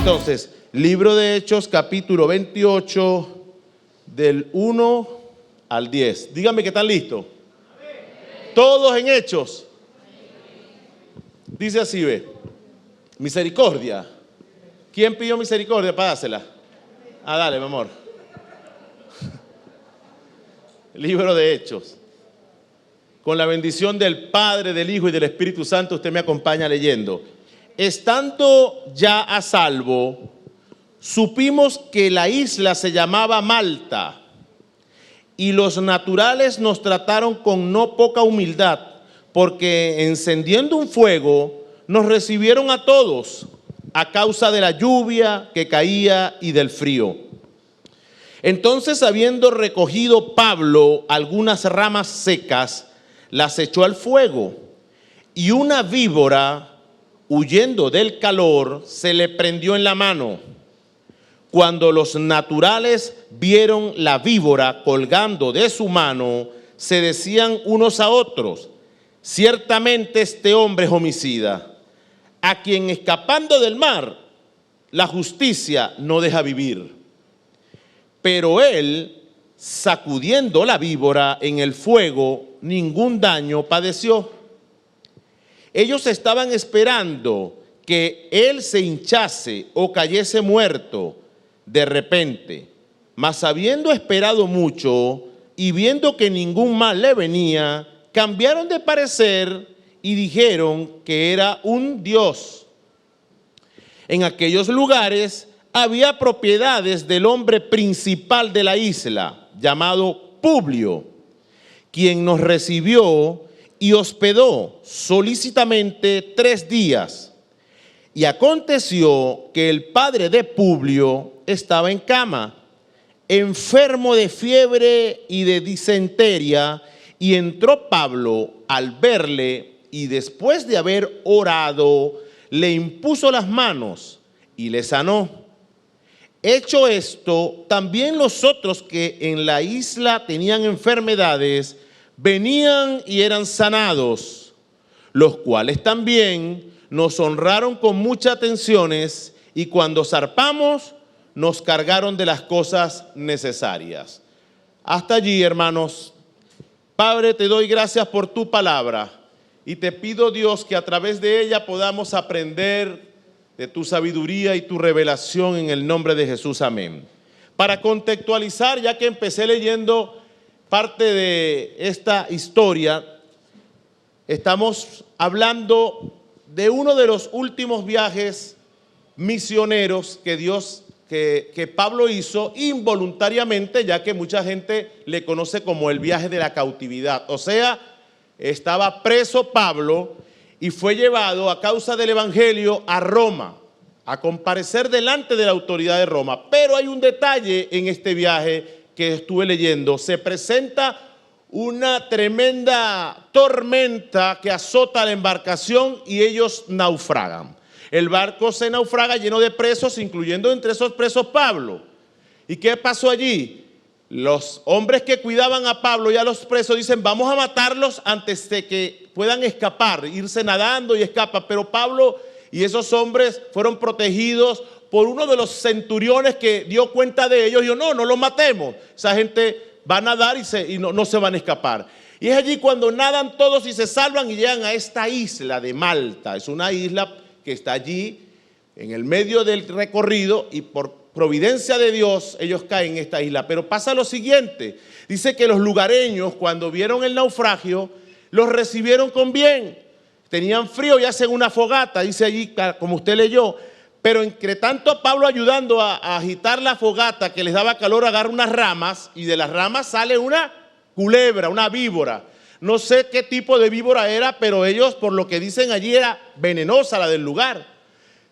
Entonces, libro de Hechos, capítulo 28, del 1 al 10. Díganme que están listos. Todos en Hechos. Dice así, ve. Misericordia. ¿Quién pidió misericordia para dársela? Ah, dale, mi amor. Libro de Hechos. Con la bendición del Padre, del Hijo y del Espíritu Santo, usted me acompaña leyendo. Estando ya a salvo, supimos que la isla se llamaba Malta, y los naturales nos trataron con no poca humildad, porque encendiendo un fuego, nos recibieron a todos, a causa de la lluvia que caía y del frío. Entonces, habiendo recogido Pablo algunas ramas secas, las echó al fuego, y una víbora, huyendo del calor, se le prendió en la mano. Cuando los naturales vieron la víbora colgando de su mano, se decían unos a otros: ciertamente este hombre es homicida, a quien escapando del mar, la justicia no deja vivir. Pero él, sacudiendo la víbora en el fuego, ningún daño padeció. Ellos estaban esperando que él se hinchase o cayese muerto de repente, mas habiendo esperado mucho y viendo que ningún mal le venía, cambiaron de parecer y dijeron que era un dios. En aquellos lugares había propiedades del hombre principal de la isla, llamado Publio, quien nos recibió y hospedó solícitamente 3 días. Y aconteció que el padre de Publio estaba en cama, enfermo de fiebre y de disentería, y entró Pablo al verle, y después de haber orado, le impuso las manos y le sanó. Hecho esto, también los otros que en la isla tenían enfermedades, venían y eran sanados, los cuales también nos honraron con muchas atenciones, y cuando zarpamos nos cargaron de las cosas necesarias. Hasta allí, hermanos. Padre, te doy gracias por tu palabra y te pido, Dios, que a través de ella podamos aprender de tu sabiduría y tu revelación en el nombre de Jesús. Amén. Para contextualizar, ya que empecé leyendo parte de esta historia, estamos hablando de uno de los últimos viajes misioneros que Pablo hizo involuntariamente, ya que mucha gente le conoce como el viaje de la cautividad. O sea, estaba preso Pablo y fue llevado a causa del evangelio a Roma, a comparecer delante de la autoridad de Roma. Pero hay un detalle en este viaje que estuve leyendo. Se presenta una tremenda tormenta que azota la embarcación y ellos naufragan. El barco se naufraga lleno de presos, incluyendo entre esos presos Pablo. ¿Y qué pasó allí? Los hombres que cuidaban a Pablo y a los presos dicen: vamos a matarlos antes de que puedan escapar, irse nadando y escapan. Pero Pablo y esos hombres fueron protegidos por uno de los centuriones que dio cuenta de ellos. Y dijo: no los matemos. Esa gente va a nadar y no se van a escapar. Y es allí cuando nadan todos y se salvan y llegan a esta isla de Malta. Es una isla que está allí en el medio del recorrido, y por providencia de Dios ellos caen en esta isla. Pero pasa lo siguiente: dice que los lugareños, cuando vieron el naufragio, los recibieron con bien. Tenían frío y hacen una fogata, dice allí, como usted leyó. Pero entre tanto, Pablo, ayudando a agitar la fogata que les daba calor, agarra unas ramas, y de las ramas sale una culebra, una víbora. No sé qué tipo de víbora era, pero ellos, por lo que dicen allí, era venenosa la del lugar.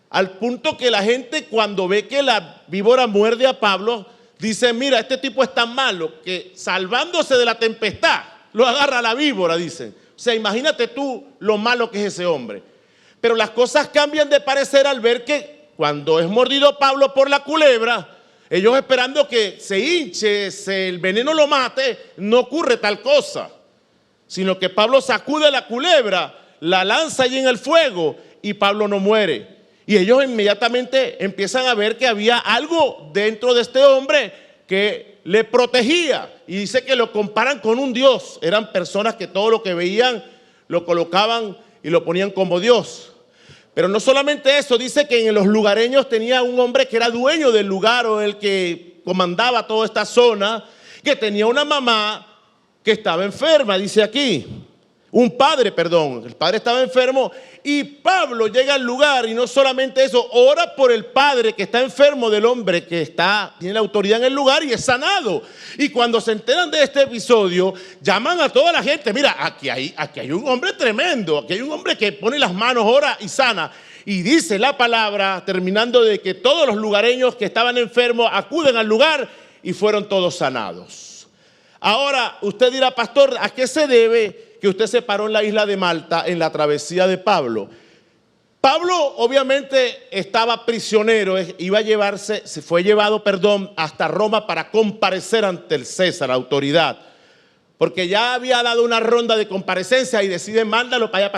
Al punto que la gente, cuando ve que la víbora muerde a Pablo, dice: mira, este tipo es tan malo que, salvándose de la tempestad, lo agarra la víbora, dicen. O sea, imagínate tú lo malo que es ese hombre. Pero las cosas cambian de parecer al ver que cuando es mordido Pablo por la culebra, ellos esperando que se hinche, el veneno lo mate, no ocurre tal cosa, sino que Pablo sacude la culebra, la lanza allí en el fuego y Pablo no muere. Y ellos inmediatamente empiezan a ver que había algo dentro de este hombre que le protegía. Y dice que lo comparan con un Dios. Eran personas que todo lo que veían lo colocaban y lo ponían como Dios. Pero no solamente eso, dice que en los lugareños tenía un hombre que era dueño del lugar o el que comandaba toda esta zona, que tenía una mamá que estaba enferma, dice aquí. El padre estaba enfermo y Pablo llega al lugar y no solamente eso, ora por el padre que está enfermo del hombre que tiene la autoridad en el lugar y es sanado. Y cuando se enteran de este episodio, llaman a toda la gente, mira, aquí hay un hombre tremendo, aquí hay un hombre que pone las manos, ora y sana. Y dice la palabra, terminando, de que todos los lugareños que estaban enfermos acuden al lugar y fueron todos sanados. Ahora, usted dirá, pastor, ¿a qué se debe que usted se paró en la isla de Malta en la travesía de Pablo? Pablo obviamente estaba prisionero, fue llevado hasta Roma para comparecer ante el César, la autoridad, porque ya había dado una ronda de comparecencia y deciden mandarlo para allá,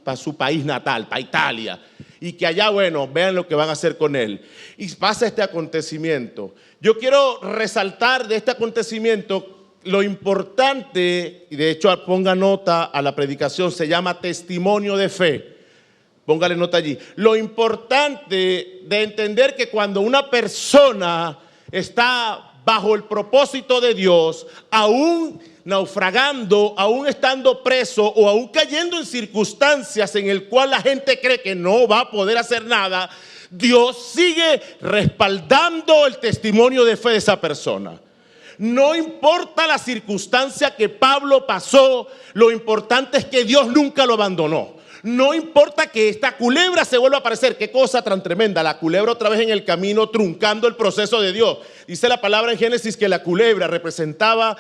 para su país natal, para Italia, y que allá, bueno, vean lo que van a hacer con él. Y pasa este acontecimiento. Yo quiero resaltar de este acontecimiento lo importante, y de hecho ponga nota a la predicación, se llama testimonio de fe. Póngale nota allí. Lo importante de entender que cuando una persona está bajo el propósito de Dios, aún naufragando, aún estando preso o aún cayendo en circunstancias en el cual la gente cree que no va a poder hacer nada, Dios sigue respaldando el testimonio de fe de esa persona. No importa la circunstancia que Pablo pasó, lo importante es que Dios nunca lo abandonó. No importa que esta culebra se vuelva a aparecer. Qué cosa tan tremenda, la culebra otra vez en el camino, truncando el proceso de Dios. Dice la palabra en Génesis que la culebra representaba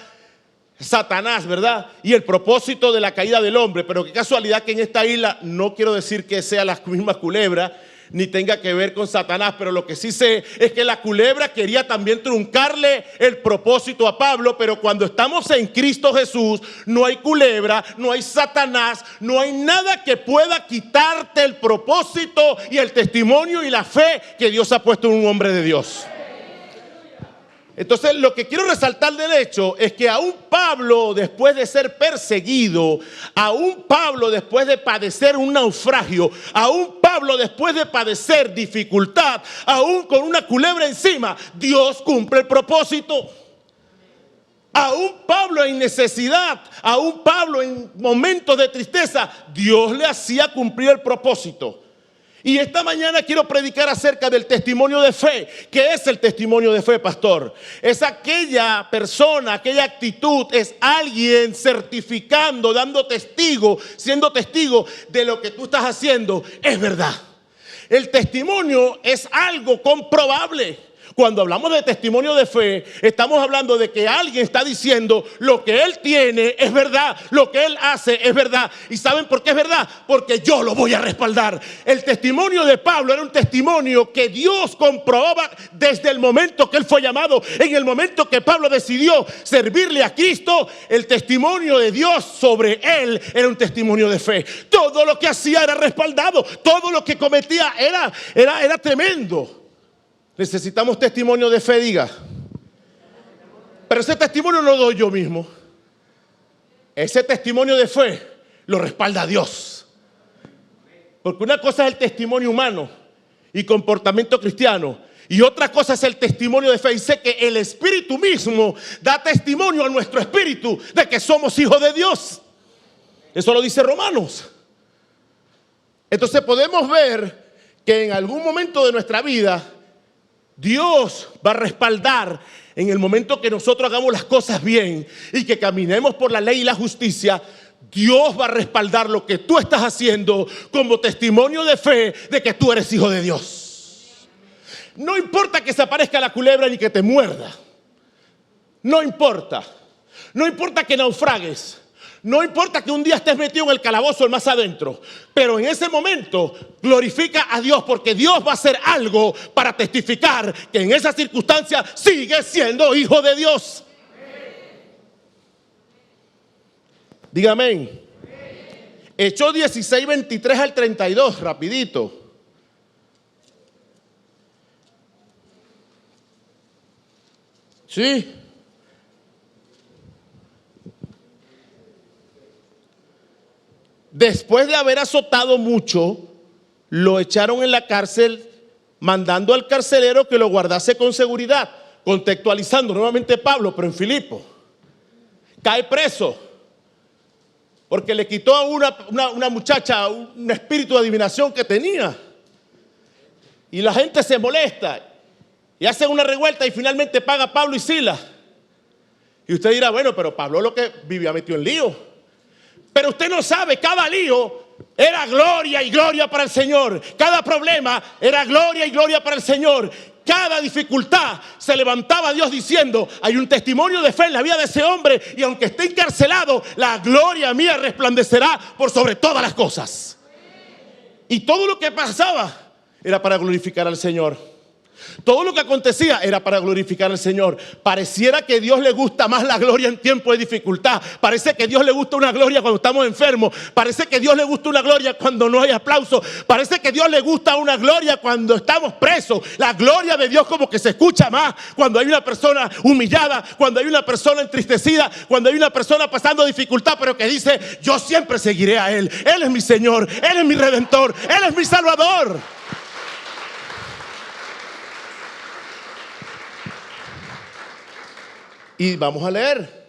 Satanás, ¿verdad? Y el propósito de la caída del hombre. Pero qué casualidad que en esta isla, no quiero decir que sea la misma culebra, ni tenga que ver con Satanás, pero lo que sí sé es que la culebra quería también truncarle el propósito a Pablo. Pero cuando estamos en Cristo Jesús, no hay culebra, no hay Satanás, no hay nada que pueda quitarte el propósito y el testimonio y la fe que Dios ha puesto en un hombre de Dios. Entonces, lo que quiero resaltar del hecho es que aún Pablo, después de ser perseguido, aún Pablo, después de padecer un naufragio, aún Pablo, después de padecer dificultad, aún con una culebra encima, Dios cumple el propósito. Aún Pablo en necesidad, aún Pablo en momentos de tristeza, Dios le hacía cumplir el propósito. Y esta mañana quiero predicar acerca del testimonio de fe. ¿Qué es el testimonio de fe, pastor? Es aquella persona, aquella actitud, es alguien certificando, dando testigo, siendo testigo de lo que tú estás haciendo. Es verdad. El testimonio es algo comprobable. Cuando hablamos de testimonio de fe, estamos hablando de que alguien está diciendo lo que él tiene es verdad, lo que él hace es verdad. ¿Y saben por qué es verdad? Porque yo lo voy a respaldar. El testimonio de Pablo era un testimonio que Dios comprobaba desde el momento que él fue llamado. En el momento que Pablo decidió servirle a Cristo, el testimonio de Dios sobre él era un testimonio de fe. Todo lo que hacía era respaldado, todo lo que cometía era tremendo. Necesitamos testimonio de fe, diga. Pero ese testimonio no lo doy yo mismo. Ese testimonio de fe lo respalda Dios. Porque una cosa es el testimonio humano y comportamiento cristiano, y otra cosa es el testimonio de fe. Y sé que el Espíritu mismo da testimonio a nuestro espíritu de que somos hijos de Dios. Eso lo dice Romanos. Entonces podemos ver que en algún momento de nuestra vida Dios va a respaldar en el momento que nosotros hagamos las cosas bien y que caminemos por la ley y la justicia. Dios va a respaldar lo que tú estás haciendo como testimonio de fe de que tú eres hijo de Dios. No importa que se aparezca la culebra ni que te muerda. No importa. No importa que naufragues. No importa que un día estés metido en el calabozo el más adentro, pero en ese momento glorifica a Dios, porque Dios va a hacer algo para testificar que en esa circunstancia sigue siendo hijo de Dios. Diga amén. Hechos 16, 23 al 32, rapidito. Sí. Después de haber azotado mucho, lo echaron en la cárcel, mandando al carcelero que lo guardase con seguridad. Contextualizando nuevamente Pablo, pero en Filipo. Cae preso, porque le quitó a una muchacha un espíritu de adivinación que tenía. Y la gente se molesta y hace una revuelta y finalmente paga a Pablo y Silas. Y usted dirá, bueno, pero Pablo lo que vivía metió en lío. Pero usted no sabe, cada lío era gloria y gloria para el Señor. Cada problema era gloria y gloria para el Señor. Cada dificultad se levantaba Dios diciendo, hay un testimonio de fe en la vida de ese hombre y aunque esté encarcelado, la gloria mía resplandecerá por sobre todas las cosas. Y todo lo que pasaba era para glorificar al Señor. Todo lo que acontecía era para glorificar al Señor. Pareciera que a Dios le gusta más la gloria en tiempo de dificultad. Parece que a Dios le gusta una gloria cuando estamos enfermos. Parece que a Dios le gusta una gloria cuando no hay aplauso. Parece que a Dios le gusta una gloria cuando estamos presos. La gloria de Dios como que se escucha más cuando hay una persona humillada, cuando hay una persona entristecida, cuando hay una persona pasando dificultad, pero que dice, yo siempre seguiré a Él. Él es mi Señor, Él es mi Redentor, Él es mi Salvador. Y vamos a leer.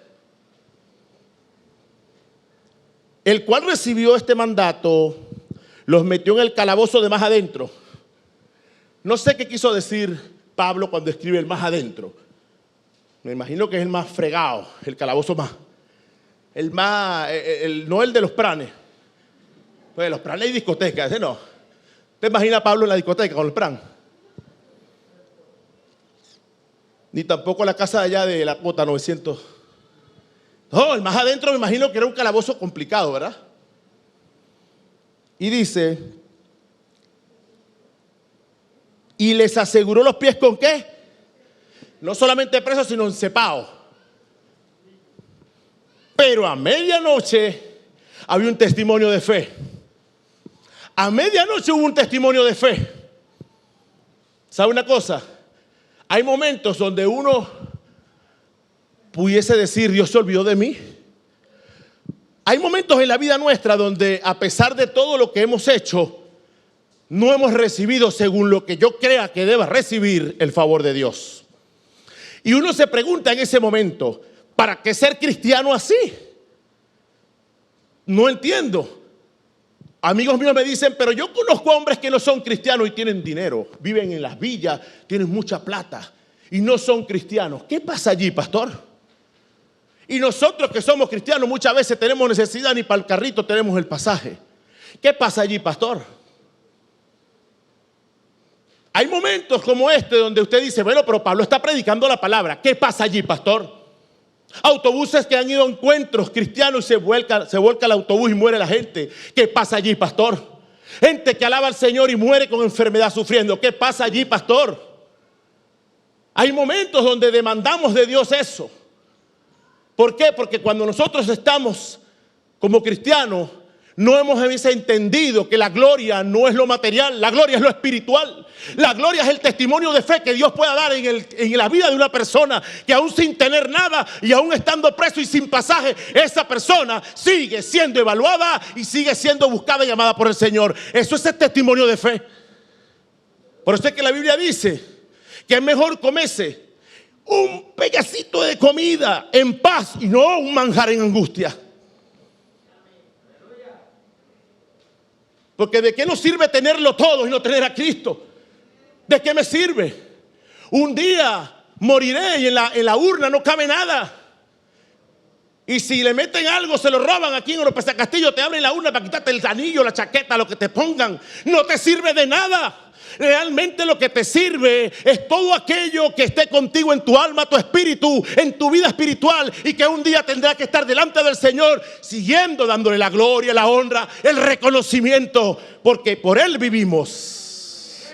El cual recibió este mandato, los metió en el calabozo de más adentro. No sé qué quiso decir Pablo cuando escribe el más adentro. Me imagino que es el más fregado, el calabozo más. El más, no el de los pranes. Pues los pranes y discotecas, ese no. ¿Te imagina a Pablo en la discoteca con el pran? Ni tampoco la casa de allá de la cuota 900. No, el más adentro me imagino que era un calabozo complicado, ¿verdad? Y dice, y les aseguró los pies ¿con qué? No solamente presos, sino encepados. Pero a medianoche había un testimonio de fe. A medianoche hubo un testimonio de fe. ¿Sabe una cosa? Hay momentos donde uno pudiese decir, Dios se olvidó de mí. Hay momentos en la vida nuestra donde a pesar de todo lo que hemos hecho, no hemos recibido según lo que yo crea que deba recibir el favor de Dios. Y uno se pregunta en ese momento, ¿para qué ser cristiano así? No entiendo. Amigos míos me dicen, pero yo conozco hombres que no son cristianos y tienen dinero, viven en las villas, tienen mucha plata y no son cristianos. ¿Qué pasa allí, pastor? Y nosotros que somos cristianos muchas veces tenemos necesidad, ni para el carrito tenemos el pasaje. ¿Qué pasa allí, pastor? Hay momentos como este donde usted dice, bueno, pero Pablo está predicando la palabra. ¿Qué pasa allí, pastor? Autobuses que han ido a encuentros cristianos y se vuelca el autobús y muere la gente. ¿Qué pasa allí, pastor? Gente que alaba al Señor y muere con enfermedad sufriendo. ¿Qué pasa allí, pastor? Hay momentos donde demandamos de Dios eso. ¿Por qué? Porque cuando nosotros estamos como cristianos, no hemos entendido que la gloria no es lo material, la gloria es lo espiritual. La gloria es el testimonio de fe que Dios pueda dar en la vida de una persona que aún sin tener nada y aún estando preso y sin pasaje, esa persona sigue siendo evaluada y sigue siendo buscada y amada por el Señor. Eso es el testimonio de fe. Por eso es que la Biblia dice que es mejor comerse un pedacito de comida en paz y no un manjar en angustia. Porque ¿de qué nos sirve tenerlo todo y no tener a Cristo? ¿De qué me sirve? Un día moriré y en la urna no cabe nada. Y si le meten algo, se lo roban aquí en Oropesa Castillo, te abren la urna para quitarte el anillo, la chaqueta, lo que te pongan. No te sirve de nada. Realmente lo que te sirve es todo aquello que esté contigo en tu alma, tu espíritu, en tu vida espiritual y que un día tendrá que estar delante del Señor siguiendo dándole la gloria, la honra, el reconocimiento, porque por Él vivimos.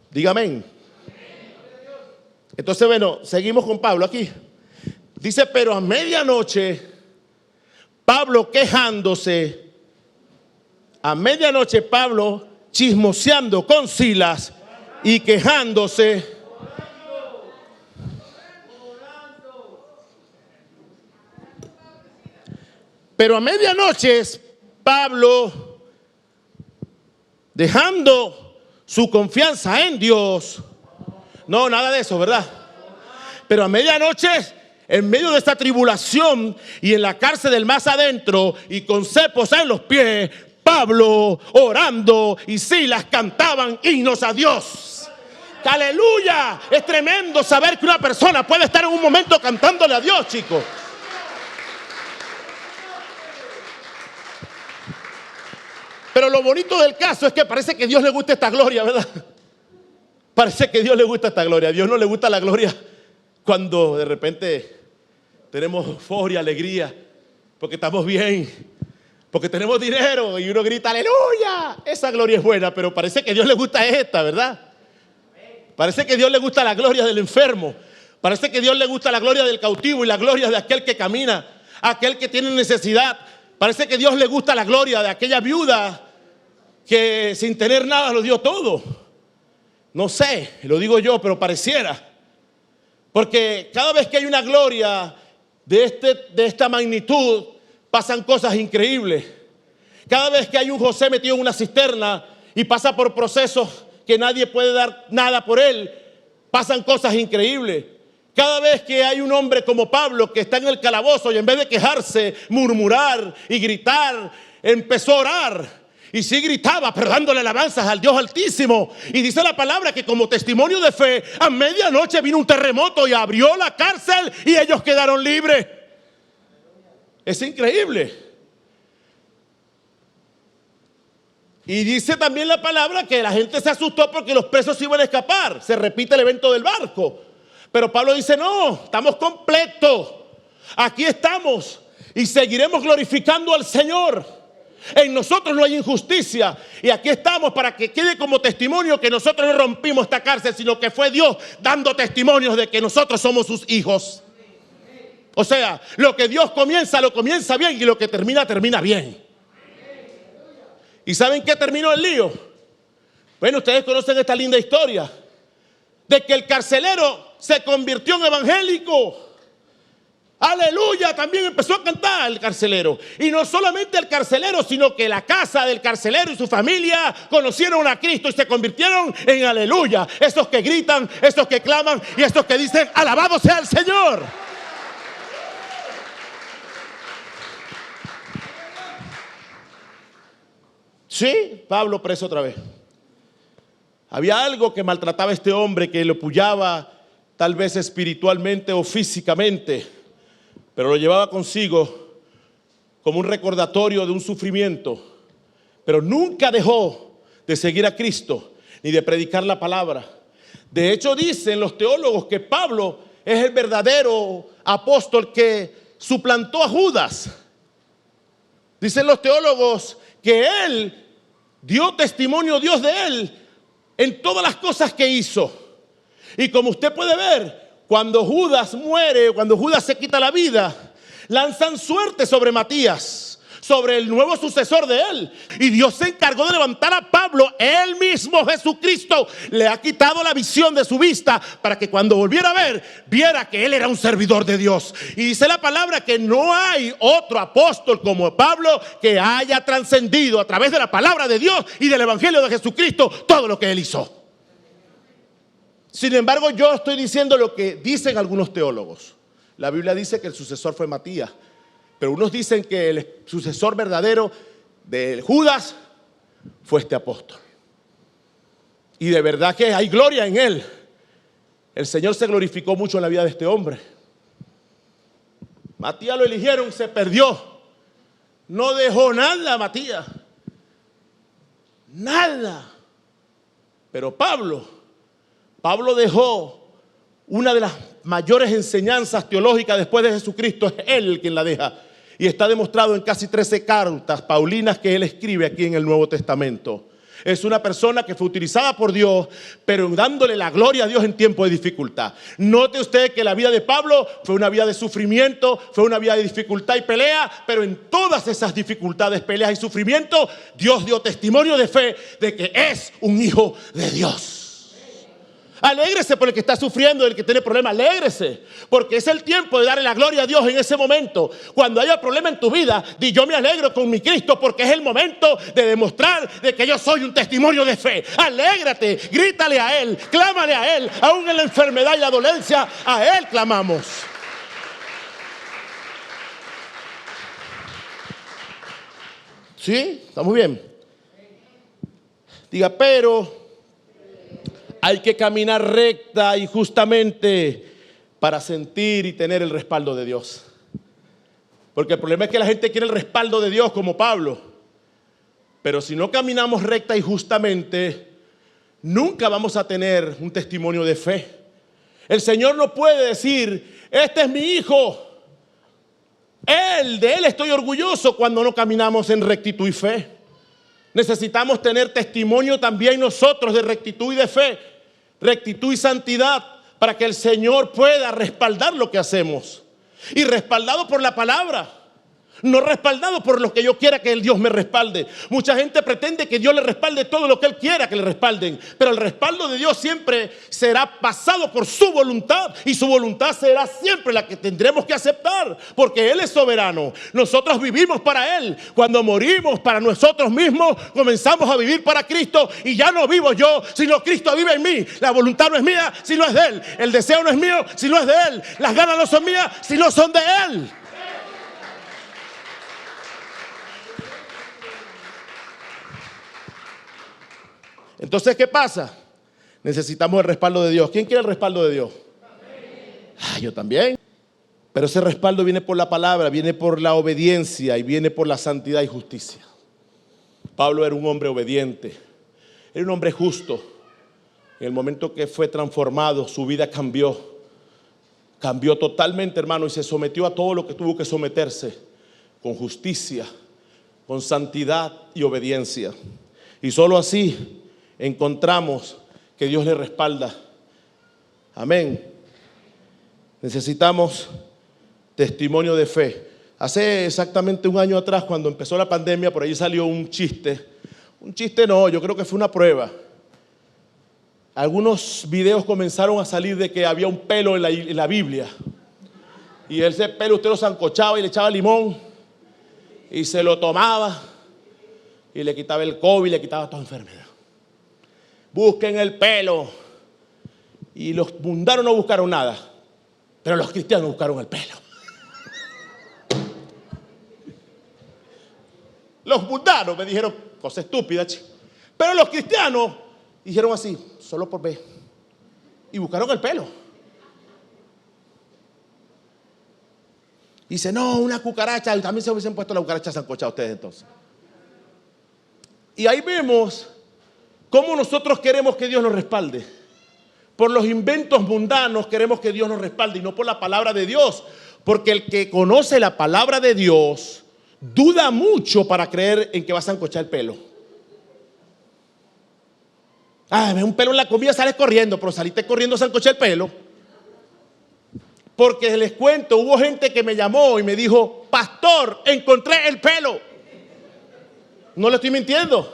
Dígame. Entonces, bueno, seguimos con Pablo aquí. Dice, pero a medianoche, Pablo quejándose, a medianoche Pablo chismoseando con Silas y quejándose. Pero a medianoche Pablo, dejando su confianza en Dios, no, nada de eso, ¿verdad? Pero a medianoche, en medio de esta tribulación y en la cárcel del más adentro y con cepos en los pies, Pablo orando y Silas cantaban himnos a Dios. ¡Aleluya! Es tremendo saber que una persona puede estar en un momento cantándole a Dios, chicos. Pero lo bonito del caso es que parece que a Dios le gusta esta gloria, ¿verdad? Parece que a Dios le gusta esta gloria. A Dios no le gusta la gloria cuando de repente tenemos euforia, alegría, porque estamos bien, porque tenemos dinero y uno grita aleluya. Esa gloria es buena, pero parece que a Dios le gusta esta, ¿verdad? Parece que a Dios le gusta la gloria del enfermo. Parece que a Dios le gusta la gloria del cautivo y la gloria de aquel que camina, aquel que tiene necesidad. Parece que a Dios le gusta la gloria de aquella viuda que sin tener nada lo dio todo. No sé, lo digo yo, pero pareciera. Porque cada vez que hay una gloria de esta magnitud, pasan cosas increíbles. Cada vez que hay un José metido en una cisterna y pasa por procesos que nadie puede dar nada por él, pasan cosas increíbles. Cada vez que hay un hombre como Pablo que está en el calabozo y en vez de quejarse, murmurar y gritar, empezó a orar. Y sí gritaba, pero dándole alabanzas al Dios Altísimo. Y dice la palabra que como testimonio de fe, a medianoche vino un terremoto y abrió la cárcel y ellos quedaron libres. Es increíble. Y dice también la palabra que la gente se asustó porque los presos iban a escapar. Se repite el evento del barco. Pero Pablo dice, no, estamos completos. Aquí estamos y seguiremos glorificando al Señor. En nosotros no hay injusticia. Y aquí estamos para que quede como testimonio que nosotros no rompimos esta cárcel, sino que fue Dios dando testimonios de que nosotros somos sus hijos. O sea, lo que Dios comienza, lo comienza bien, y lo que termina, termina bien. ¿Y saben qué terminó el lío? Bueno, ustedes conocen esta linda historia de que el carcelero se convirtió en evangélico. Aleluya, también empezó a cantar el carcelero. Y no solamente el carcelero, sino que la casa del carcelero y su familia conocieron a Cristo y se convirtieron en aleluya. Esos que gritan, esos que claman y estos que dicen alabado sea el Señor. Sí, Pablo preso otra vez. Había algo que maltrataba a este hombre, que lo puyaba tal vez espiritualmente o físicamente, pero lo llevaba consigo como un recordatorio de un sufrimiento. Pero nunca dejó de seguir a Cristo ni de predicar la palabra. De hecho, dicen los teólogos que Pablo es el verdadero apóstol que suplantó a Judas. Dicen los teólogos que él dio testimonio, Dios, de él en todas las cosas que hizo. Y como usted puede ver, cuando Judas muere, cuando Judas se quita la vida, lanzan suerte sobre Matías, sobre el nuevo sucesor de él. Y Dios se encargó de levantar a Pablo. Él mismo, Jesucristo, le ha quitado la visión de su vista para que cuando volviera a ver, viera que él era un servidor de Dios. Y dice la palabra que no hay otro apóstol como Pablo que haya trascendido a través de la palabra de Dios y del evangelio de Jesucristo todo lo que él hizo. Sin embargo, yo estoy diciendo lo que dicen algunos teólogos. La Biblia dice que el sucesor fue Matías, pero unos dicen que el sucesor verdadero de Judas fue este apóstol. Y de verdad que hay gloria en él. El Señor se glorificó mucho en la vida de este hombre. Matías lo eligieron, se perdió. No dejó nada Matías. Nada. Pero Pablo dejó una de las mayores enseñanzas teológicas después de Jesucristo. Es él quien la deja. Y está demostrado en casi 13 cartas paulinas que él escribe aquí en el Nuevo Testamento. Es una persona que fue utilizada por Dios, pero dándole la gloria a Dios en tiempo de dificultad. Note usted que la vida de Pablo fue una vida de sufrimiento, fue una vida de dificultad y pelea, pero en todas esas dificultades, peleas y sufrimiento, Dios dio testimonio de fe de que es un hijo de Dios. Alégrese por el que está sufriendo, el que tiene problemas. Alégrese, porque es el tiempo de darle la gloria a Dios en ese momento. Cuando haya problema en tu vida, di: yo me alegro con mi Cristo, porque es el momento de demostrar de que yo soy un testimonio de fe. Alégrate, grítale a Él, clámale a Él. Aún en la enfermedad y la dolencia, a Él clamamos. ¿Sí? ¿Estamos bien? Diga: pero hay que caminar recta y justamente para sentir y tener el respaldo de Dios. Porque el problema es que la gente quiere el respaldo de Dios como Pablo. Pero si no caminamos recta y justamente, nunca vamos a tener un testimonio de fe. El Señor no puede decir: este es mi hijo, de él estoy orgulloso, cuando no caminamos en rectitud y fe. Necesitamos tener testimonio también nosotros de rectitud y de fe, rectitud y santidad, para que el Señor pueda respaldar lo que hacemos. Y respaldado por la palabra, no respaldado por lo que yo quiera que el Dios me respalde. Mucha gente pretende que Dios le respalde todo lo que Él quiera que le respalden, pero el respaldo de Dios siempre será basado por su voluntad, y su voluntad será siempre la que tendremos que aceptar, porque Él es soberano. Nosotros vivimos para Él. Cuando morimos para nosotros mismos, comenzamos a vivir para Cristo, y ya no vivo yo, sino Cristo vive en mí. La voluntad no es mía si no es de Él, el deseo no es mío si no es de Él, las ganas no son mías si no son de Él. Entonces, ¿qué pasa? Necesitamos el respaldo de Dios. ¿Quién quiere el respaldo de Dios? Yo también. Pero ese respaldo viene por la palabra, viene por la obediencia y viene por la santidad y justicia. Pablo era un hombre obediente, era un hombre justo. En el momento que fue transformado, su vida cambió totalmente, hermano, y se sometió a todo lo que tuvo que someterse, con justicia, con santidad y obediencia. Y solo así encontramos que Dios le respalda. Amén. Necesitamos testimonio de fe. Hace exactamente un año atrás, cuando empezó la pandemia, por ahí salió un chiste. Un chiste no, yo creo que fue una prueba. Algunos videos comenzaron a salir de que había un pelo en la Biblia. Y ese pelo usted lo sancochaba y le echaba limón y se lo tomaba y le quitaba el COVID, le quitaba toda enfermedad. Busquen el pelo. Y los mundanos no buscaron nada, pero los cristianos buscaron el pelo. Los mundanos me dijeron cosa estúpida, chico. Pero los cristianos dijeron así, solo por ver, y buscaron el pelo. Dice: no, una cucaracha. Y también se hubiesen puesto la cucaracha sancochada ustedes entonces. Y ahí vemos cómo nosotros queremos que Dios nos respalde. Por los inventos mundanos queremos que Dios nos respalde, y no por la palabra de Dios. Porque el que conoce la palabra de Dios duda mucho para creer en que va a sancochar el pelo. Ve un pelo en la comida, sales corriendo, pero saliste corriendo a sancochar el pelo. Porque les cuento, hubo gente que me llamó y me dijo: pastor, encontré el pelo. No le estoy mintiendo.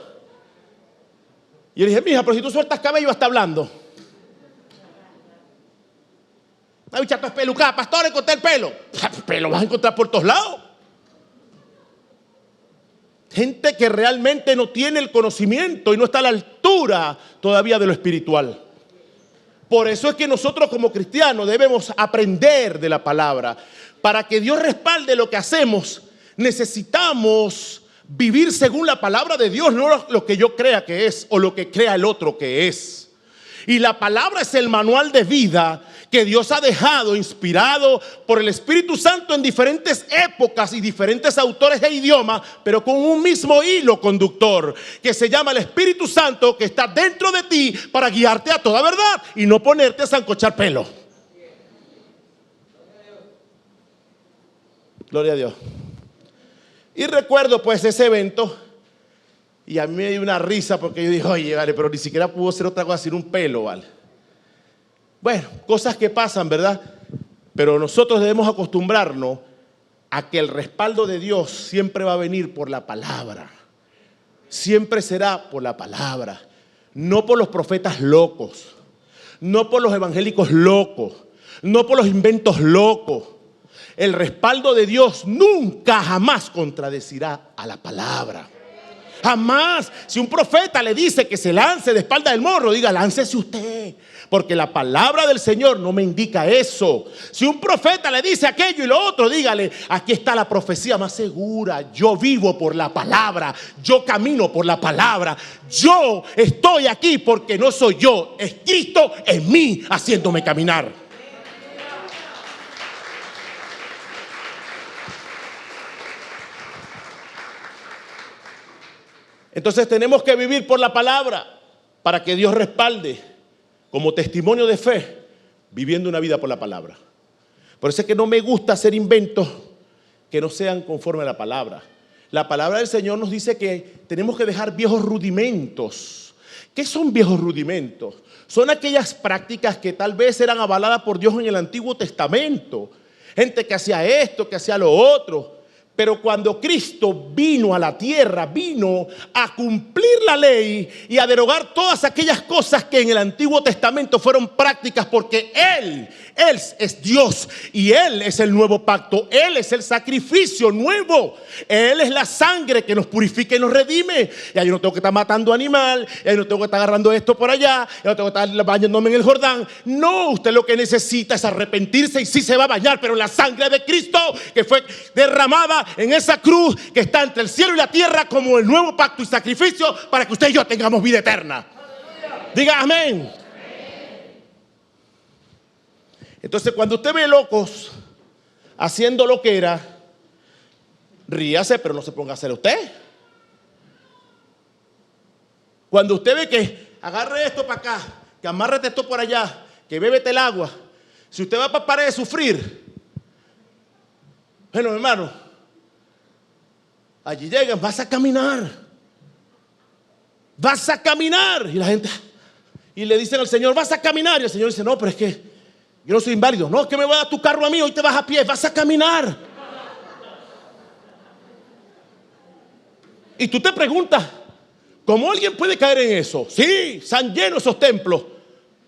Y yo le dije: mija, pero si tú sueltas cabello hasta hablando. La bicha es pelucada. Pastor, encontré el pelo. Pelo vas a encontrar por todos lados. Gente que realmente no tiene el conocimiento y no está a la altura todavía de lo espiritual. Por eso es que nosotros como cristianos debemos aprender de la palabra. Para que Dios respalde lo que hacemos, necesitamos vivir según la palabra de Dios, no lo que yo crea que es o lo que crea el otro que es. Y la palabra es el manual de vida que Dios ha dejado, inspirado por el Espíritu Santo en diferentes épocas y diferentes autores e idiomas, pero con un mismo hilo conductor que se llama el Espíritu Santo, que está dentro de ti para guiarte a toda verdad y no ponerte a sancochar pelo. Gloria a Dios. Y recuerdo pues ese evento, y a mí me dio una risa porque yo dije: oye, vale, pero ni siquiera pudo ser otra cosa sin un pelo, vale. Bueno, cosas que pasan, ¿verdad? Pero nosotros debemos acostumbrarnos a que el respaldo de Dios siempre va a venir por la palabra. Siempre será por la palabra, no por los profetas locos, no por los evangélicos locos, no por los inventos locos. El respaldo de Dios nunca jamás contradecirá a la palabra. Jamás. Si un profeta le dice que se lance de espalda del morro, diga, láncese usted, porque la palabra del Señor no me indica eso. Si un profeta le dice aquello y lo otro, dígale, aquí está la profecía más segura. Yo vivo por la palabra, yo camino por la palabra, yo estoy aquí porque no soy yo, es Cristo en mí haciéndome caminar. Entonces tenemos que vivir por la palabra para que Dios respalde como testimonio de fe, viviendo una vida por la palabra. Por eso es que no me gusta hacer inventos que no sean conforme a la palabra. La palabra del Señor nos dice que tenemos que dejar viejos rudimentos. ¿Qué son viejos rudimentos? Son aquellas prácticas que tal vez eran avaladas por Dios en el Antiguo Testamento. Gente que hacía esto, que hacía lo otro. Pero cuando Cristo vino a la tierra, vino a cumplir la ley y a derogar todas aquellas cosas que en el Antiguo Testamento fueron prácticas, porque Él es Dios y Él es el nuevo pacto. Él es el sacrificio nuevo. Él es la sangre que nos purifica y nos redime. Y ahí no tengo que estar matando animal, y ahí no tengo que estar agarrando esto por allá, y no tengo que estar bañándome en el Jordán. No, usted lo que necesita es arrepentirse y sí se va a bañar, pero la sangre de Cristo que fue derramada en esa cruz que está entre el cielo y la tierra como el nuevo pacto y sacrificio para que usted y yo tengamos vida eterna. Diga amén. Entonces, cuando usted ve locos haciendo lo que era, ríase, pero no se ponga a hacer usted. Cuando usted ve que agarre esto para acá, que amárrate esto por allá, que bébete el agua, si usted va para parar de sufrir, bueno, hermano, allí llegan, vas a caminar. Vas a caminar. Y la gente, y le dicen al Señor, vas a caminar. Y el Señor dice, no, pero es que yo no soy inválido. No, es que me voy a dar tu carro a mí, hoy te vas a pie, vas a caminar. Y tú te preguntas, ¿cómo alguien puede caer en eso? Sí, están llenos esos templos.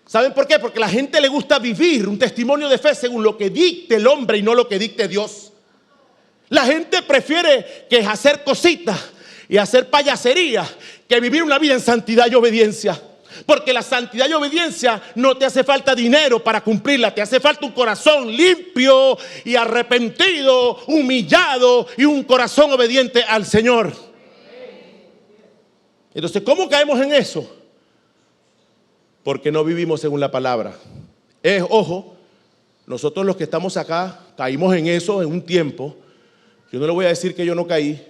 ¿Saben por qué? Porque a la gente le gusta vivir un testimonio de fe según lo que dicte el hombre y no lo que dicte Dios. La gente prefiere que hacer cositas y hacer payasería que vivir una vida en santidad y obediencia. Porque la santidad y obediencia no te hace falta dinero para cumplirla, te hace falta un corazón limpio y arrepentido, humillado y un corazón obediente al Señor. Entonces, ¿cómo caemos en eso? Porque no vivimos según la palabra. Ojo, nosotros los que estamos acá caímos en eso en un tiempo. Yo no le voy a decir que yo no caí,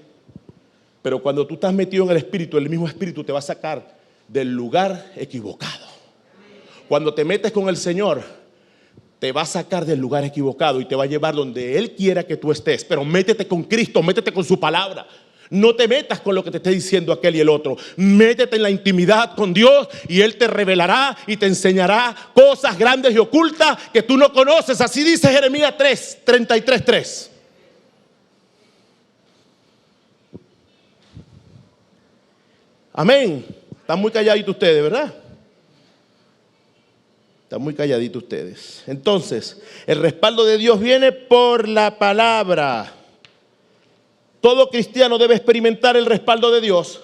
pero cuando tú estás metido en el Espíritu, el mismo Espíritu te va a sacar del lugar equivocado. Cuando te metes con el Señor, te va a sacar del lugar equivocado y te va a llevar donde Él quiera que tú estés. Pero métete con Cristo, métete con su palabra. No te metas con lo que te esté diciendo aquel y el otro. Métete en la intimidad con Dios y Él te revelará y te enseñará cosas grandes y ocultas que tú no conoces. Así dice Jeremías 33:3. Amén. Están muy calladitos ustedes, ¿verdad? Están muy calladitos ustedes. Entonces, el respaldo de Dios viene por la palabra. Todo cristiano debe experimentar el respaldo de Dios,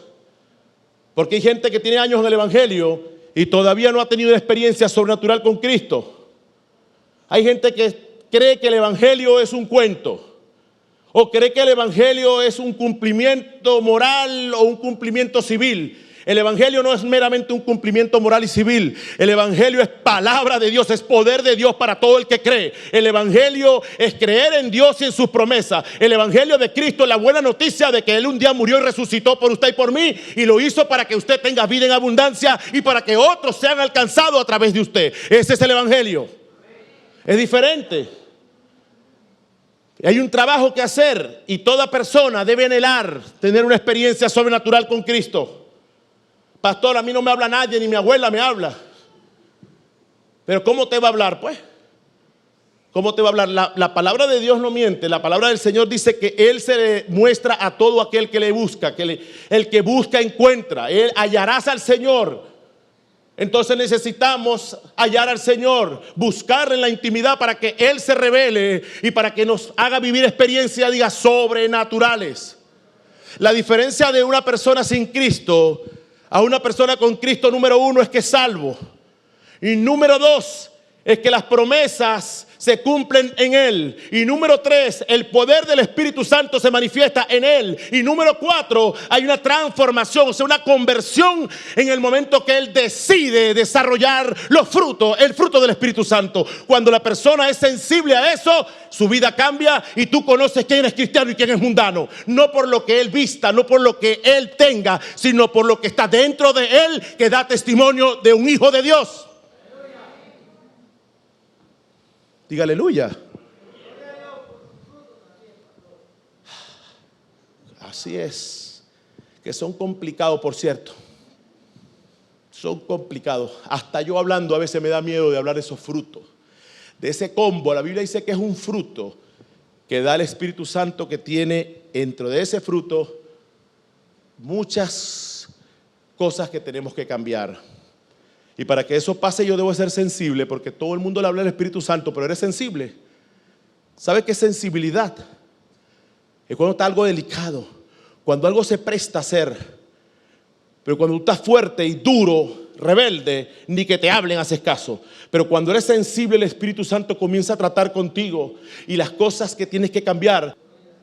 porque hay gente que tiene años en el Evangelio y todavía no ha tenido una experiencia sobrenatural con Cristo. Hay gente que cree que el Evangelio es un cuento, o cree que el Evangelio es un cumplimiento moral o un cumplimiento civil. El Evangelio no es meramente un cumplimiento moral y civil. El Evangelio es palabra de Dios, es poder de Dios para todo el que cree. El Evangelio es creer en Dios y en sus promesas. El Evangelio de Cristo es la buena noticia de que Él un día murió y resucitó por usted y por mí, y lo hizo para que usted tenga vida en abundancia y para que otros sean alcanzados a través de usted. Ese es el Evangelio. Es diferente. Hay un trabajo que hacer y toda persona debe anhelar tener una experiencia sobrenatural con Cristo. Pastor, a mí no me habla nadie, ni mi abuela me habla. Pero ¿cómo te va a hablar, pues? ¿Cómo te va a hablar? La palabra de Dios no miente. La palabra del Señor dice que Él se le muestra a todo aquel que le busca. El que busca encuentra. Él hallarás al Señor Entonces necesitamos hallar al Señor, buscarle en la intimidad para que Él se revele y para que nos haga vivir experiencias, diga, sobrenaturales. La diferencia de una persona sin Cristo a una persona con Cristo, número uno, es que es salvo. Y número dos, es que las promesas se cumplen en Él. Y número tres, el poder del Espíritu Santo se manifiesta en Él. Y número cuatro, hay una transformación, o sea, una conversión en el momento que Él decide desarrollar los frutos, el fruto del Espíritu Santo. Cuando la persona es sensible a eso, su vida cambia y tú conoces quién es cristiano y quién es mundano. No por lo que Él vista, no por lo que Él tenga, sino por lo que está dentro de Él, que da testimonio de un hijo de Dios. Diga aleluya. Así es. Que son complicados, por cierto. Son complicados. Hasta yo hablando a veces me da miedo de hablar de esos frutos. De ese combo. La Biblia dice que es un fruto que da el Espíritu Santo, que tiene dentro de ese fruto muchas cosas que tenemos que cambiar. Y para que eso pase yo debo ser sensible, porque todo el mundo le habla del Espíritu Santo, pero eres sensible. ¿Sabe qué es sensibilidad? Es cuando está algo delicado, cuando algo se presta a ser. Pero cuando tú estás fuerte y duro, rebelde, ni que te hablen haces caso. Pero cuando eres sensible, el Espíritu Santo comienza a tratar contigo y las cosas que tienes que cambiar.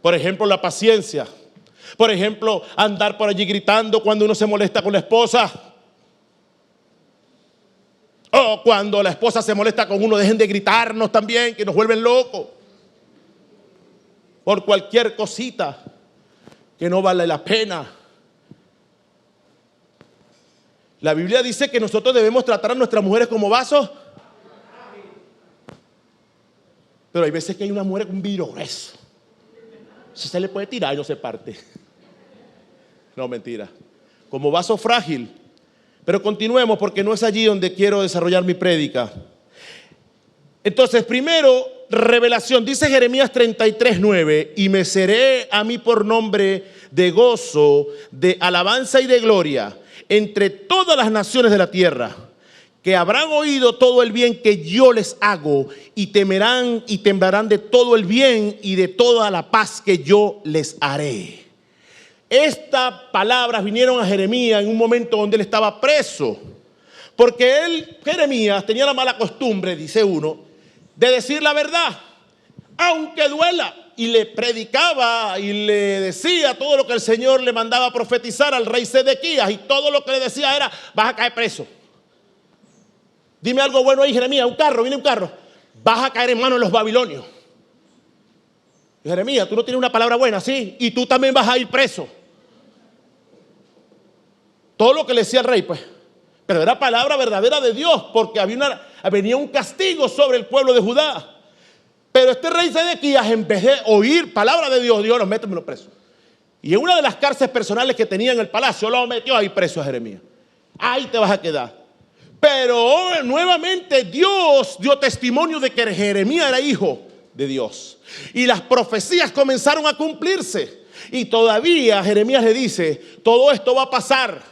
Por ejemplo, la paciencia. Por ejemplo, andar por allí gritando cuando uno se molesta con la esposa. O cuando la esposa se molesta con uno, dejen de gritarnos también, que nos vuelven locos. Por cualquier cosita que no vale la pena. La Biblia dice que nosotros debemos tratar a nuestras mujeres como vasos. Pero hay veces que hay una mujer con un vidrio grueso. Si se le puede tirar y no se parte. No, mentira. Como vaso frágil. Pero continuemos, porque no es allí donde quiero desarrollar mi prédica. Entonces, primero, revelación. Dice Jeremías 33:9: y me seré a mí por nombre de gozo, de alabanza y de gloria entre todas las naciones de la tierra, que habrán oído todo el bien que yo les hago, y temerán y temblarán de todo el bien y de toda la paz que yo les haré. Estas palabras vinieron a Jeremías en un momento donde él estaba preso, porque él, Jeremías, tenía la mala costumbre, dice uno, de decir la verdad, aunque duela, y le predicaba y le decía todo lo que el Señor le mandaba a profetizar al rey Sedequías, y todo lo que le decía era: vas a caer preso. Dime algo bueno ahí, Jeremías. Viene un carro, vas a caer en manos de los babilonios. Jeremías, tú no tienes una palabra buena, sí, y tú también vas a ir preso. Todo lo que le decía el rey, pues, pero era palabra verdadera de Dios, porque venía un castigo sobre el pueblo de Judá. Pero este rey Sedequías, en vez de oír palabra de Dios, Dios los mete preso. Y en una de las cárceles personales que tenía en el palacio, lo metió ahí preso a Jeremías. Ahí te vas a quedar. Pero nuevamente Dios dio testimonio de que Jeremías era hijo de Dios. Y las profecías comenzaron a cumplirse. Y todavía Jeremías le dice: todo esto va a pasar.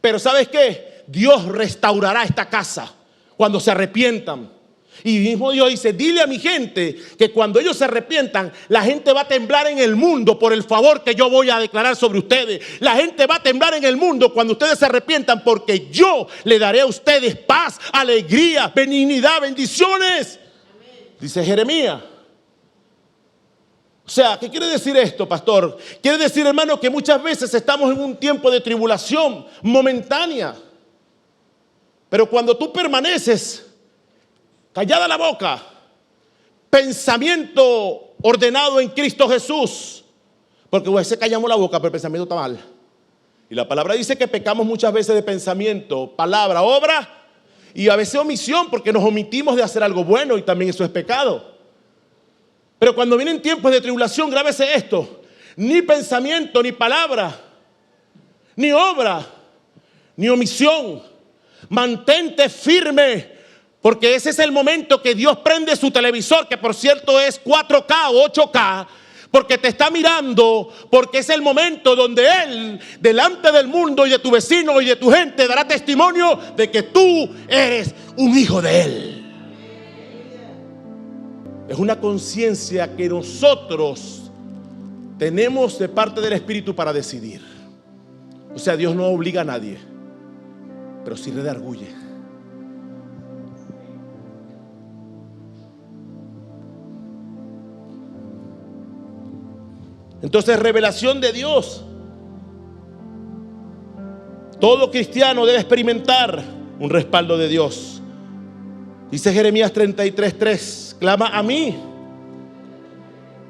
Pero ¿sabes qué? Dios restaurará esta casa cuando se arrepientan. Y mismo Dios dice: dile a mi gente que cuando ellos se arrepientan, la gente va a temblar en el mundo por el favor que yo voy a declarar sobre ustedes. La gente va a temblar en el mundo cuando ustedes se arrepientan, porque yo le daré a ustedes paz, alegría, benignidad, bendiciones. Amén. Dice Jeremías. O sea, ¿qué quiere decir esto, pastor? Quiere decir, hermano, que muchas veces estamos en un tiempo de tribulación momentánea. Pero cuando tú permaneces callada la boca, pensamiento ordenado en Cristo Jesús, porque a veces callamos la boca, pero el pensamiento está mal. Y la palabra dice que pecamos muchas veces de pensamiento, palabra, obra, y a veces omisión, porque nos omitimos de hacer algo bueno, y también eso es pecado. Pero cuando vienen tiempos de tribulación, grábese esto: ni pensamiento, ni palabra, ni obra, ni omisión. Mantente firme, porque ese es el momento que Dios prende su televisor, que por cierto es 4K o 8K, porque te está mirando, porque es el momento donde Él, delante del mundo y de tu vecino y de tu gente, dará testimonio de que tú eres un hijo de Él. Es una conciencia que nosotros tenemos de parte del Espíritu para decidir. O sea, Dios no obliga a nadie, pero sí redarguye. Entonces, revelación de Dios. Todo cristiano debe experimentar un respaldo de Dios. Dice Jeremías 33:3, clama a mí.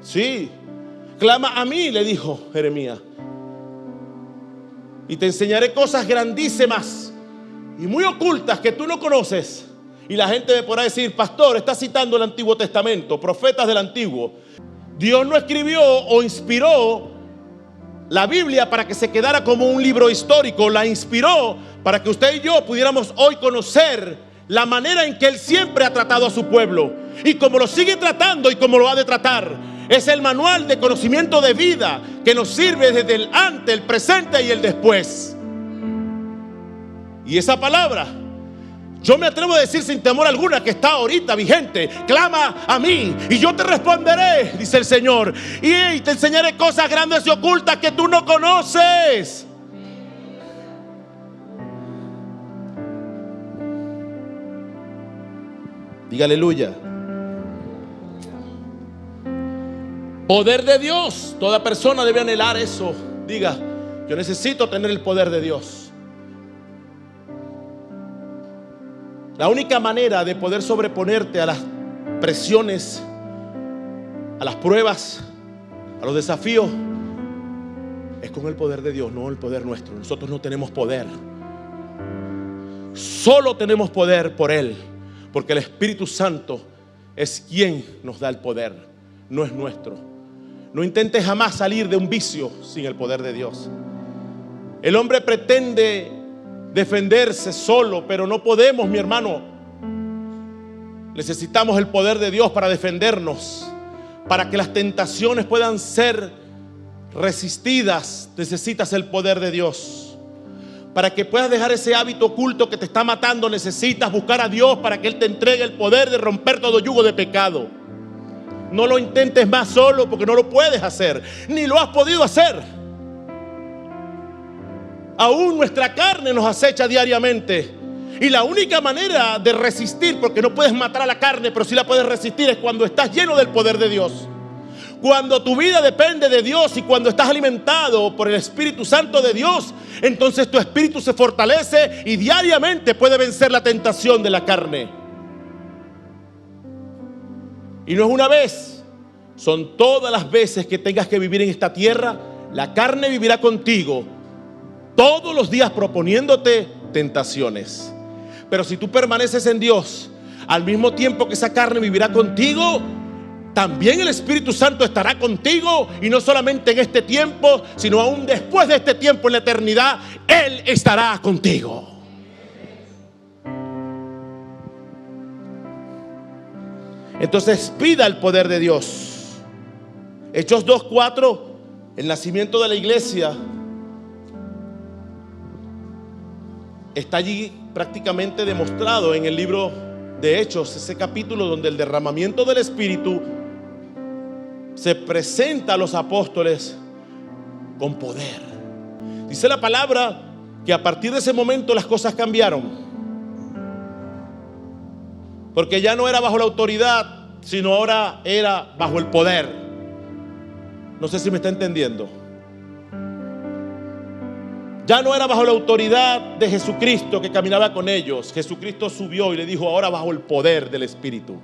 Sí, clama a mí, le dijo Jeremías. Y te enseñaré cosas grandísimas y muy ocultas que tú no conoces. Y la gente me podrá decir, pastor, está citando el Antiguo Testamento, profetas del Antiguo. Dios no escribió o inspiró la Biblia para que se quedara como un libro histórico. La inspiró para que usted y yo pudiéramos hoy conocer la manera en que Él siempre ha tratado a su pueblo. Y como lo sigue tratando y como lo ha de tratar. Es el manual de conocimiento de vida que nos sirve desde el antes, el presente y el después. Y esa palabra, yo me atrevo a decir sin temor alguna que está ahorita vigente. Clama a mí y yo te responderé, dice el Señor. Y te enseñaré cosas grandes y ocultas que tú no conoces. Diga aleluya. Poder de Dios. Toda persona debe anhelar eso. Diga, yo necesito tener el poder de Dios. La única manera de poder sobreponerte a las presiones, a las pruebas, a los desafíos, es con el poder de Dios, no el poder nuestro. Nosotros no tenemos poder. Solo tenemos poder por Él, porque el Espíritu Santo es quien nos da el poder, no es nuestro. No intentes jamás salir de un vicio sin el poder de Dios. El hombre pretende defenderse solo, pero no podemos, mi hermano. Necesitamos el poder de Dios para defendernos, para que las tentaciones puedan ser resistidas. Necesitas el poder de Dios. Para que puedas dejar ese hábito oculto que te está matando, necesitas buscar a Dios para que Él te entregue el poder de romper todo yugo de pecado. No lo intentes más solo, porque no lo puedes hacer, ni lo has podido hacer. Aún nuestra carne nos acecha diariamente. Y la única manera de resistir, porque no puedes matar a la carne, pero sí la puedes resistir, es cuando estás lleno del poder de Dios. Cuando tu vida depende de Dios y cuando estás alimentado por el Espíritu Santo de Dios, entonces tu espíritu se fortalece y diariamente puede vencer la tentación de la carne. Y no es una vez, son todas las veces que tengas que vivir en esta tierra. La carne vivirá contigo todos los días proponiéndote tentaciones. Pero si tú permaneces en Dios, al mismo tiempo que esa carne vivirá contigo, también el Espíritu Santo estará contigo. Y no solamente en este tiempo, sino aún después de este tiempo, en la eternidad, Él estará contigo. Entonces pida el poder de Dios. Hechos 2:4, el nacimiento de la iglesia, está allí prácticamente demostrado en el libro de Hechos, ese capítulo donde el derramamiento del Espíritu se presenta a los apóstoles con poder. Dice la palabra que a partir de ese momento las cosas cambiaron. Porque ya no era bajo la autoridad, sino ahora era bajo el poder. No sé si me está entendiendo. Ya no era bajo la autoridad de Jesucristo que caminaba con ellos. Jesucristo subió y le dijo, ahora bajo el poder del Espíritu.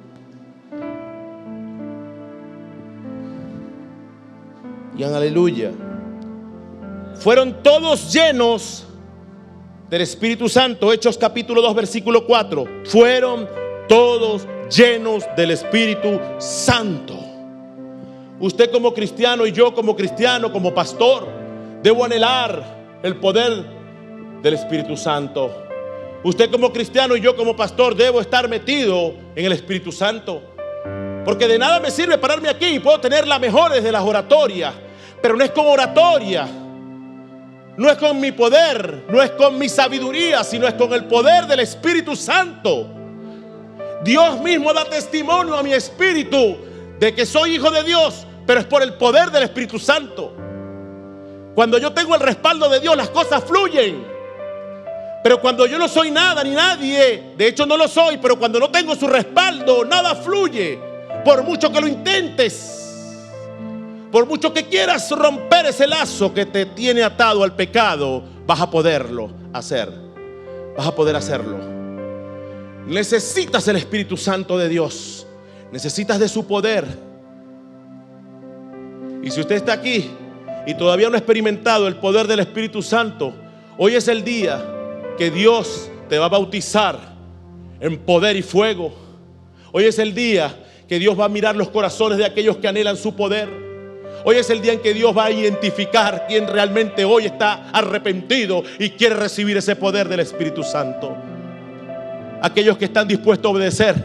Y aleluya. Fueron todos llenos del Espíritu Santo. Hechos capítulo 2 versículo 4. Fueron todos llenos del Espíritu Santo. Usted como cristiano y yo como cristiano, como pastor, debo anhelar el poder del Espíritu Santo. Usted como cristiano y yo como pastor debo estar metido en el Espíritu Santo. Porque de nada me sirve pararme aquí y puedo tener las mejores de las oratorias, pero no es con oratoria, no es con mi poder, no es con mi sabiduría, sino es con el poder del Espíritu Santo. Dios mismo da testimonio a mi espíritu de que soy hijo de Dios, pero es por el poder del Espíritu Santo. Cuando yo tengo el respaldo de Dios, las cosas fluyen. Pero cuando yo no soy nada ni nadie, de hecho no lo soy, pero cuando no tengo su respaldo, nada fluye. Por mucho que lo intentes, por mucho que quieras romper ese lazo que te tiene atado al pecado, vas a poderlo hacer. Vas a poder hacerlo. Necesitas el Espíritu Santo de Dios. Necesitas de su poder. Y si usted está aquí y todavía no ha experimentado el poder del Espíritu Santo, hoy es el día que Dios te va a bautizar en poder y fuego. Hoy es el día que Dios va a mirar los corazones de aquellos que anhelan su poder. Hoy es el día en que Dios va a identificar quién realmente hoy está arrepentido y quiere recibir ese poder del Espíritu Santo. Aquellos que están dispuestos a obedecer,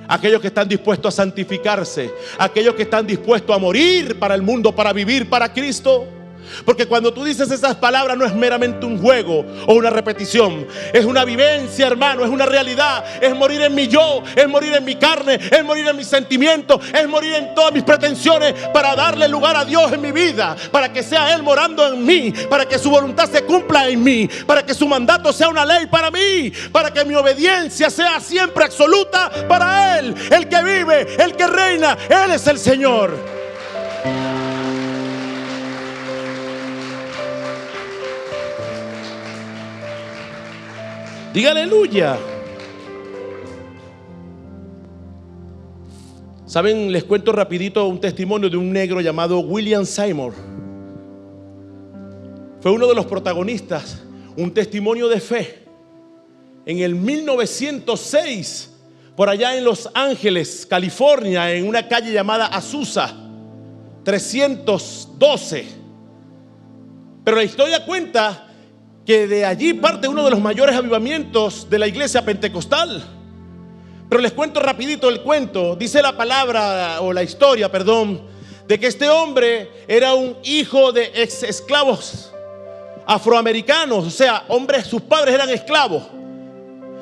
aquellos que están dispuestos a santificarse, aquellos que están dispuestos a morir para el mundo, para vivir para Cristo. Porque cuando tú dices esas palabras no es meramente un juego o una repetición, es una vivencia, hermano, es una realidad. Es morir en mi yo, es morir en mi carne, es morir en mis sentimientos, es morir en todas mis pretensiones para darle lugar a Dios en mi vida, para que sea Él morando en mí, para que su voluntad se cumpla en mí, para que su mandato sea una ley para mí, para que mi obediencia sea siempre absoluta para Él, el que vive, el que reina. Él es el Señor. Diga aleluya. Saben, les cuento rapidito un testimonio de un negro llamado William Seymour. Fue uno de los protagonistas, un testimonio de fe. En el 1906, por allá en Los Ángeles, California, en una calle llamada Azusa 312. Pero la historia cuenta que de allí parte uno de los mayores avivamientos de la iglesia pentecostal. Pero les cuento rapidito el cuento. Dice la palabra, o la historia, perdón, de que este hombre era un hijo de ex esclavos afroamericanos. O sea, hombres, sus padres eran esclavos.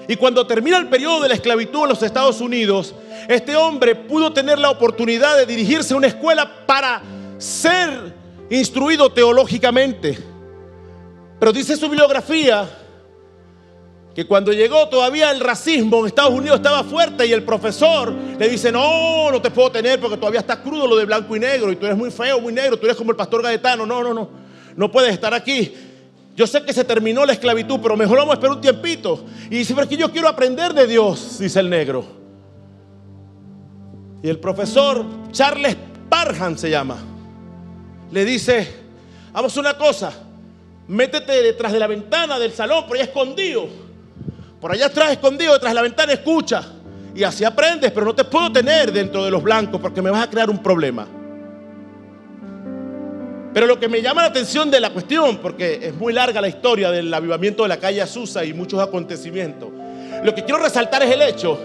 Y cuando termina el periodo de la esclavitud en los Estados Unidos, este hombre pudo tener la oportunidad de dirigirse a una escuela para ser instruido teológicamente. Pero dice su bibliografía que cuando llegó todavía el racismo en Estados Unidos estaba fuerte y el profesor le dice: no, no te puedo tener porque todavía está crudo lo de blanco y negro y tú eres muy feo, muy negro, tú eres como el pastor Gaetano, no puedes estar aquí. Yo sé que se terminó la esclavitud, pero mejor vamos a esperar un tiempito. Y dice: pero es que yo quiero aprender de Dios, dice el negro. Y el profesor Charles Parham se llama, le dice: vamos a una cosa, métete detrás de la ventana del salón, por allá escondido. Por allá atrás escondido, detrás de la ventana, escucha. Y así aprendes, pero no te puedo tener dentro de los blancos porque me vas a crear un problema. Pero lo que me llama la atención de la cuestión, porque es muy larga la historia del avivamiento de la calle Azusa y muchos acontecimientos, lo que quiero resaltar es el hecho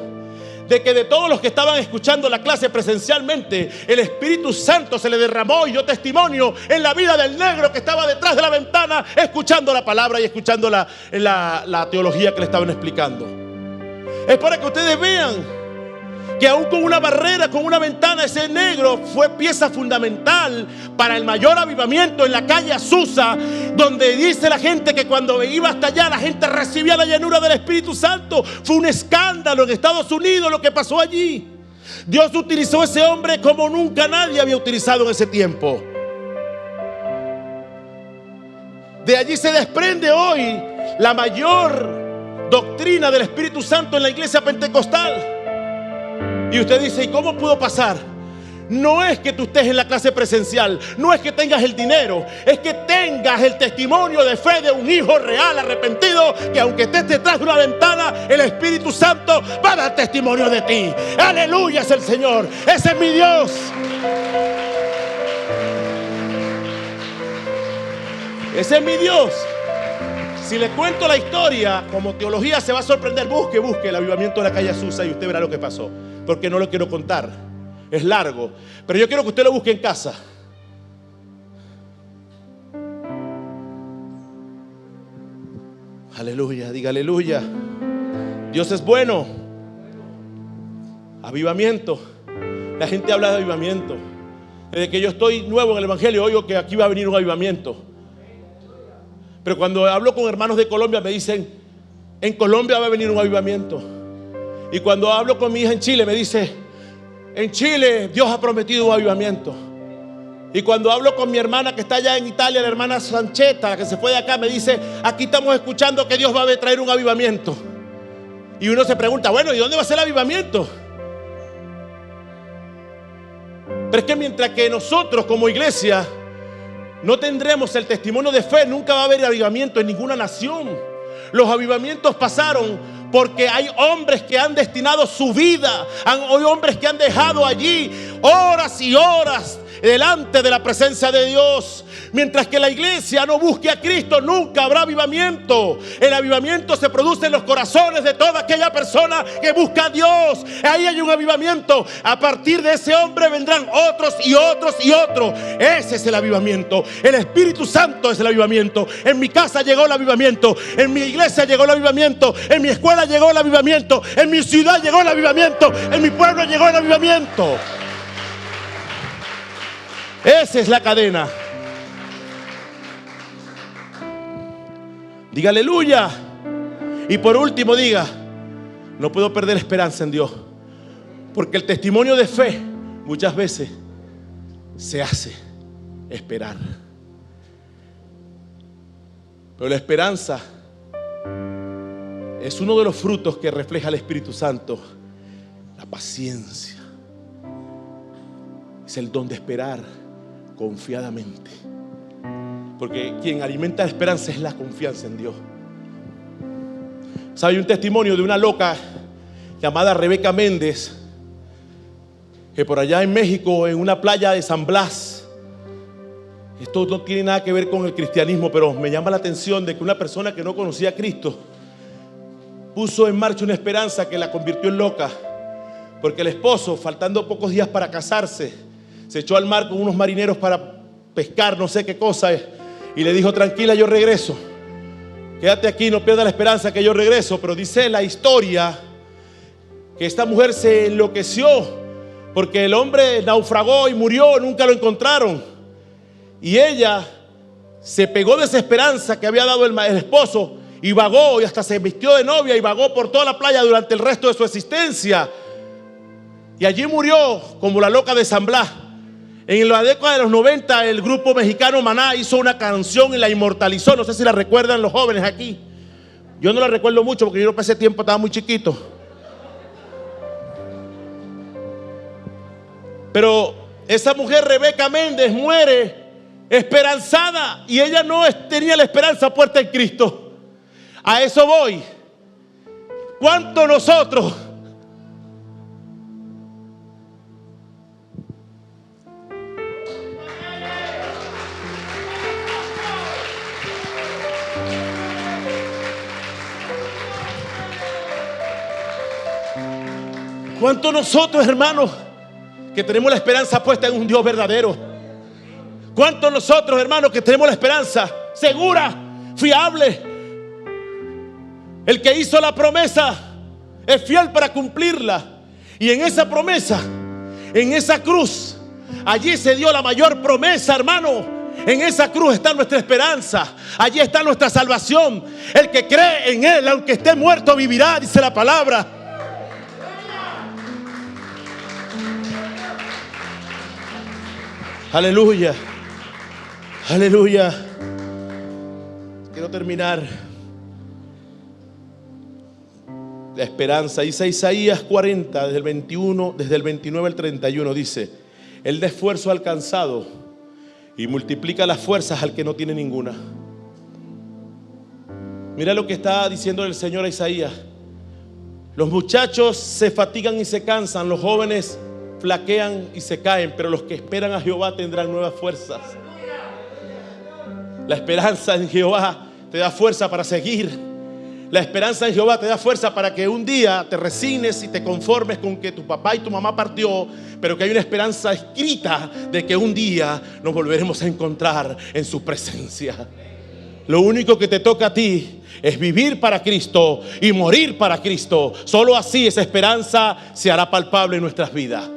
de que de todos los que estaban escuchando la clase presencialmente, el Espíritu Santo se le derramó y dio testimonio en la vida del negro que estaba detrás de la ventana escuchando la palabra y escuchando la teología que le estaban explicando. Es para que ustedes vean que aún con una barrera, con una ventana, ese negro fue pieza fundamental para el mayor avivamiento en la calle Azusa, donde dice la gente que cuando iba hasta allá la gente recibía la llenura del Espíritu Santo. Fue un escándalo en Estados Unidos lo que pasó allí. Dios utilizó a ese hombre como nunca nadie había utilizado en ese tiempo. De allí se desprende hoy la mayor doctrina del Espíritu Santo en la iglesia pentecostal. Y usted dice: ¿y cómo pudo pasar? No es que tú estés en la clase presencial, no es que tengas el dinero, es que tengas el testimonio de fe de un hijo real, arrepentido, que aunque estés detrás de una ventana, el Espíritu Santo va a dar testimonio de ti. Aleluya, es el Señor, ese es mi Dios. Ese es mi Dios. Si le cuento la historia, como teología se va a sorprender. Busque el avivamiento de la calle Azusa y usted verá lo que pasó. Porque no lo quiero contar. es largo, pero yo quiero que usted lo busque en casa. Aleluya, diga aleluya. Dios es bueno. Avivamiento. La gente habla de avivamiento. Desde que yo estoy nuevo en el evangelio, oigo que aquí va a venir un avivamiento. Pero cuando hablo con hermanos de Colombia me dicen, en Colombia va a venir un avivamiento. Y cuando hablo con mi hija en Chile me dice, en Chile Dios ha prometido un avivamiento. Y cuando hablo con mi hermana que está allá en Italia, la hermana Sancheta, la que se fue de acá, me dice, aquí estamos escuchando que Dios va a traer un avivamiento. Y uno se pregunta, bueno, ¿y dónde va a ser el avivamiento? Pero es que mientras que nosotros como iglesia no tendremos el testimonio de fe, nunca va a haber avivamiento en ninguna nación. Los avivamientos pasaron porque hay hombres que han destinado su vida, hay hombres que han dejado allí horas y horas delante de la presencia de Dios. Mientras que la iglesia no busque a Cristo, nunca habrá avivamiento. El avivamiento se produce en los corazones de toda aquella persona que busca a Dios. Ahí hay un avivamiento. A partir de ese hombre vendrán otros y otros y otros. Ese es el avivamiento. El Espíritu Santo es el avivamiento. En mi casa llegó el avivamiento. En mi iglesia llegó el avivamiento. En mi escuela llegó el avivamiento. En mi ciudad llegó el avivamiento. En mi pueblo llegó el avivamiento. Esa es la cadena. Diga aleluya. Y por último diga, no puedo perder esperanza en Dios, porque el testimonio de fe muchas veces se hace esperar. Pero la esperanza es uno de los frutos que refleja el Espíritu Santo. La paciencia es el don de esperar confiadamente, porque quien alimenta la esperanza es la confianza en Dios. ¿Sabe? Hay un testimonio de una loca llamada Rebeca Méndez, que por allá en México, en una playa de San Blas, esto no tiene nada que ver con el cristianismo, pero me llama la atención de que una persona que no conocía a Cristo puso en marcha una esperanza que la convirtió en loca, porque el esposo, faltando pocos días para casarse, se echó al mar con unos marineros para pescar no sé qué cosa, y le dijo, tranquila, yo regreso, quédate aquí, no pierdas la esperanza que yo regreso. Pero dice la historia que esta mujer se enloqueció porque el hombre naufragó y murió, nunca lo encontraron, y ella se pegó de esa esperanza que había dado el esposo y vagó, y hasta se vistió de novia y vagó por toda la playa durante el resto de su existencia, y allí murió como la loca de San Blas. En la década de los 90 el grupo mexicano Maná hizo una canción y la inmortalizó. No sé si la recuerdan los jóvenes aquí. Yo no la recuerdo mucho porque yo para ese tiempo estaba muy chiquito. Pero esa mujer Rebeca Méndez muere esperanzada, y ella no tenía la esperanza puesta en Cristo. A eso voy. ¿Cuánto nosotros ¿Cuánto nosotros, hermanos, que tenemos la esperanza puesta en un Dios verdadero? ¿Cuánto nosotros, hermanos, que tenemos la esperanza segura, fiable? El que hizo la promesa es fiel para cumplirla. Y en esa promesa, en esa cruz, allí se dio la mayor promesa, hermano. En esa cruz está nuestra esperanza. Allí está nuestra salvación. El que cree en Él, aunque esté muerto, vivirá, dice la palabra. Aleluya, aleluya. Quiero terminar. La esperanza. Dice Isaías 40, desde el 29 al 31, dice: Él da esfuerzo al cansado y multiplica las fuerzas al que no tiene ninguna. Mira lo que está diciendo el Señor a Isaías. Los muchachos se fatigan y se cansan, los jóvenes flaquean y se caen, pero los que esperan a Jehová tendrán nuevas fuerzas. La esperanza en Jehová te da fuerza para seguir. La esperanza en Jehová te da fuerza para que un día te resignes y te conformes con que tu papá y tu mamá partió, pero que hay una esperanza escrita de que un día nos volveremos a encontrar en su presencia. Lo único que te toca a ti es vivir para Cristo y morir para Cristo. Solo así esa esperanza se hará palpable en nuestras vidas.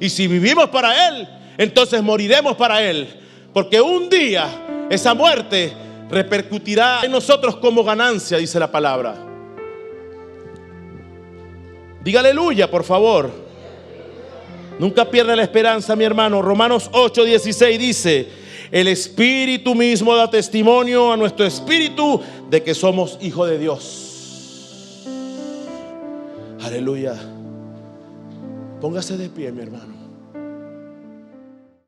Y si vivimos para Él, entonces moriremos para Él, porque un día esa muerte repercutirá en nosotros como ganancia, dice la palabra. Diga aleluya, por favor. Nunca pierda la esperanza, mi hermano. Romanos 8:16 dice: el Espíritu mismo da testimonio a nuestro espíritu de que somos hijos de Dios. Aleluya. Póngase de pie, mi hermano.